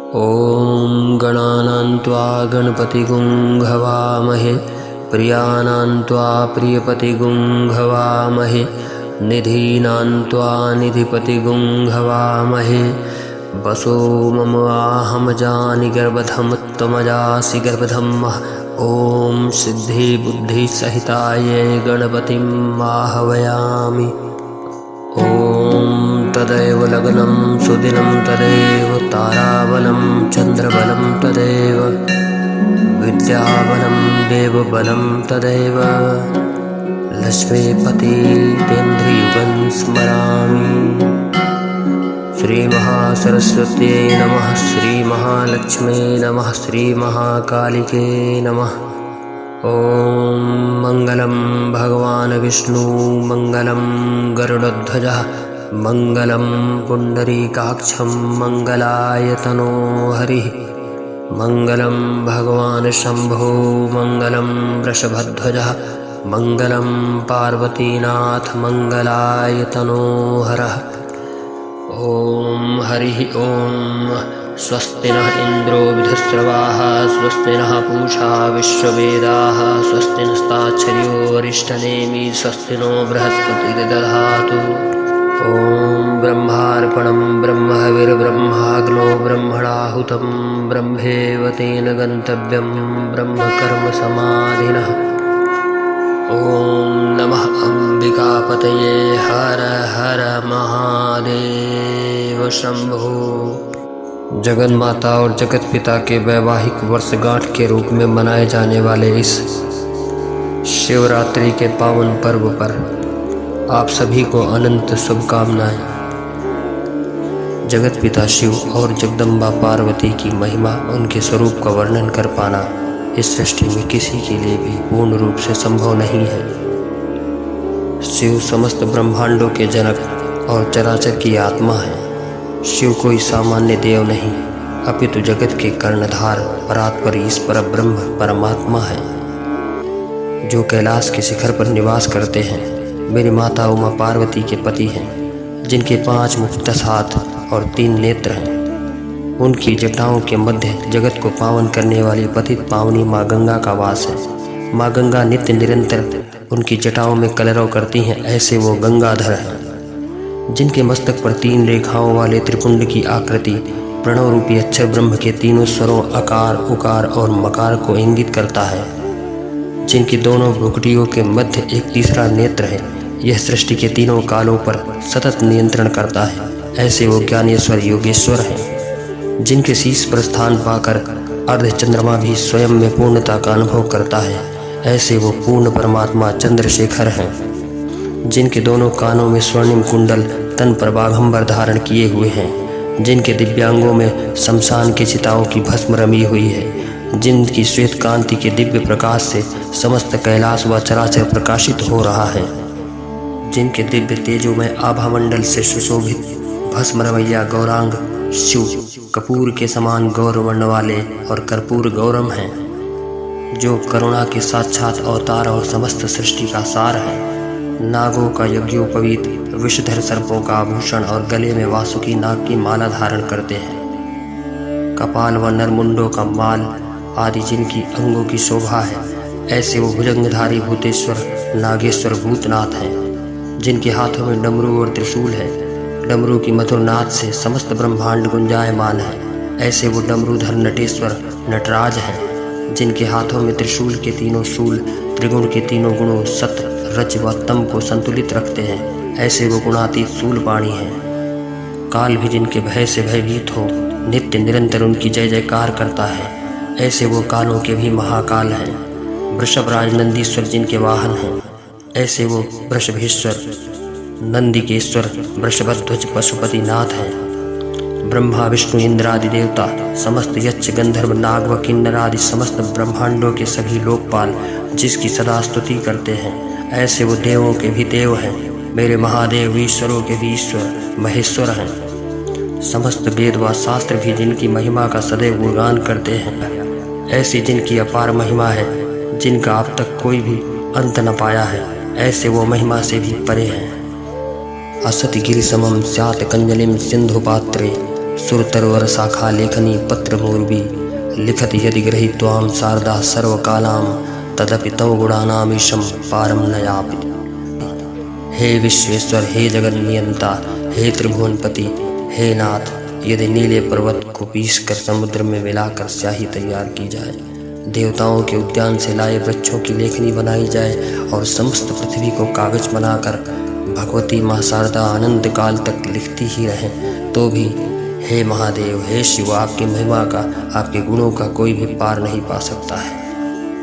ॐ गणानां त्वा गणपतिगुं हवामहे प्रियाणां त्वा प्रियपतिगुं हवामहे निधीनां त्वा निधिपतिगुं हवामहे वसो मम आहम जानि गर्भधम त्वमजासि गर्भधम। ॐ सिद्धि बुद्धि सहिताय गणपतिं आह्वयामि। ॐ तदैव लग्नं सुदिनं तदैव ताराबलं चन्द्रबलं तदैव विद्याबलं देवबलं तदैव लक्ष्मीपतितेन्द्रियुगं स्मरामि। श्रीमहासरस्वत्यै नमः, श्रीमहालक्ष्म्यै नमः, श्रीमहाकालिके नमः। ॐ मङ्गलं भगवान् विष्णु मङ्गलं गरुडध्वजः मङ्गलं पुण्डरीकाक्षं मङ्गलायतनो हरिः मङ्गलं भगवान् शम्भो मङ्गलं वृषभध्वजः मङ्गलं पार्वतीनाथ मङ्गलायतनो हरः। ॐ हरिः ॐ। स्वस्ति नः इन्द्रो विधस्रवाः स्वस्ति नः पूषा विश्ववेदाः स्वस्ति नस्ताक्षर्यो अरिष्टनेमि स्वस्ति नो बृहस्पतिर्दधातु। ॐ ब्रह्मार्पणं ब्रह्महविर्ब्रह्माग्नो ब्रह्मणाहुतं ब्रह्मेवतेन गन्तव्यं ब्रह्मकर्मसमाधिनः। ॐ नमः अम्बिकापतये हर हर महादेव शंभो। जगन माता और जगत पिता के वैवाहिक वर्षगांठ के रूप में मनाए जाने वाले इस शिवरात्रि के पावन पर्व पर आप सभी को अनंत शुभकामनाएं। जगत पिता शिव और जगदम्बा पार्वती की महिमा, उनके स्वरूप का वर्णन कर पाना इस सृष्टि में किसी के लिए भी पूर्ण रूप से संभव नहीं है। शिव समस्त ब्रह्मांडों के जनक और चराचर की आत्मा है। शिव कोई सामान्य देव नहीं, अपितु जगत के कर्णधार परात्पर ईश्वर ब्रह्म परमात्मा है, जो कैलाश के शिखर पर निवास करते हैं। मेरी माता उमा पार्वती के पति हैं, जिनके 5 मुख 10 हाथ और 3 नेत्र हैं। उनकी जटाओं के मध्य जगत को पावन करने वाली पतित पावनी माँ गंगा का वास है। माँ गंगा नित्य निरंतर उनकी जटाओं में कलरव करती हैं। ऐसे वो गंगाधर हैं, जिनके मस्तक पर 3 रेखाओं वाले त्रिपुंड की आकृति प्रणव रूपी अक्षर ब्रह्म के तीनों स्वरों अकार उकार और मकार को इंगित करता है। जिनकी दोनों भ्रुकुटियों के मध्य एक तीसरा नेत्र है, यह सृष्टि के तीनों कालों पर सतत नियंत्रण करता है। ऐसे वो ज्ञानेश्वर योगेश्वर हैं, जिनके शीश पर स्थान पाकर अर्ध चंद्रमा भी स्वयं में पूर्णता का अनुभव करता है। ऐसे वो पूर्ण परमात्मा चंद्रशेखर हैं, जिनके दोनों कानों में स्वर्णिम कुंडल, तन पर बाघंबर धारण किए हुए हैं, जिनके दिव्यांगों में शमशान के चिताओं की भस्म रमी हुई है, जिनकी श्वेत कांति के दिव्य प्रकाश से समस्त कैलाश व चराचर प्रकाशित हो रहा है, जिनके दिव्य तेजोमय आभामंडल से सुशोभित भस्म रमैया गौरांग शिव कपूर के समान गौरवर्ण वाले और कर्पूर गौरम हैं, जो करुणा के साक्षात अवतार और समस्त सृष्टि का सार है। नागों का यज्ञोपवीत, विषधर सर्पों का आभूषण और गले में वासुकी नाग की माला धारण करते हैं। कपाल व नरमुंडों का माल आदि जिनकी अंगों की शोभा है, ऐसे वो भुजंगधारी भूतेश्वर नागेश्वर भूतनाथ हैं, जिनके हाथों में डमरू और त्रिशूल है। डमरू की मधुर नाद से समस्त ब्रह्मांड गुंजायमान है। ऐसे वो डमरूधर नटेश्वर नटराज हैं, जिनके हाथों में त्रिशूल के तीनों शूल त्रिगुण के तीनों गुणों सत रज व तम को संतुलित रखते हैं। ऐसे वो गुणातीत शूलपाणी हैं। काल भी जिनके भय से भयभीत हो, नित्य निरंतर उनकी जय जयकार करता है। ऐसे वो कालों के भी महाकाल हैं। वृषभराज नंदीश्वर जिनके वाहन हैं, ऐसे वो वृषभेश्वर नंदिकेश्वर वृषभध्वज पशुपति नाथ हैं। ब्रह्मा विष्णु इंद्रादि देवता, समस्त यक्ष गंधर्व नाग व किन्नर आदि समस्त ब्रह्मांडों के सभी लोकपाल जिसकी सदा स्तुति करते हैं, ऐसे वो देवों के भी देव हैं। मेरे महादेव ईश्वरों के भी ईश्वर महेश्वर हैं। समस्त वेद व शास्त्र भी जिनकी महिमा का सदैव गुणगान करते हैं। ऐसी जिनकी अपार महिमा है, जिनका अब तक कोई भी अंत न पाया है, ऐसे वो महिमा से भी परे हैं। असति गिरि समम स्यात् कंजलिम सिंधु पात्रे सुरतरवर शाखा लेखनी पत्र मूर्वी लिखत यदि गृहीत्वां शारदा सर्वकालां तदपि तव गुणानामीशं पारं न यापि। हे विश्वेश्वर, हे जगत नियंता, हे त्रिभुवनपति, हे नाथ, यदि नीले पर्वत को पीसकर समुद्र में मिलाकर स्याही तैयार की जाए, देवताओं के उद्यान से लाए वृक्षों की लेखनी बनाई जाए और समस्त पृथ्वी को कागज बनाकर भगवती माँ शारदा अनंत काल तक लिखती ही रहें, तो भी हे महादेव, हे शिव, आपकी महिमा का, आपके गुणों का कोई भी पार नहीं पा सकता है।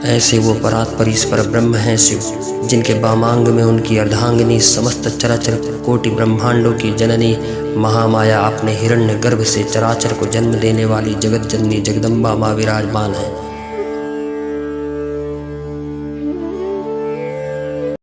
ऐसे वो परात्परीश्वर ब्रह्म हैं शिव, जिनके वामांग में उनकी अर्धांगिनी समस्त चराचर कोटि ब्रह्मांडों की जननी महामाया अपने हिरण्य गर्भ से चराचर को जन्म देने वाली जगत जननी जगदम्बा माँ विराजमान है।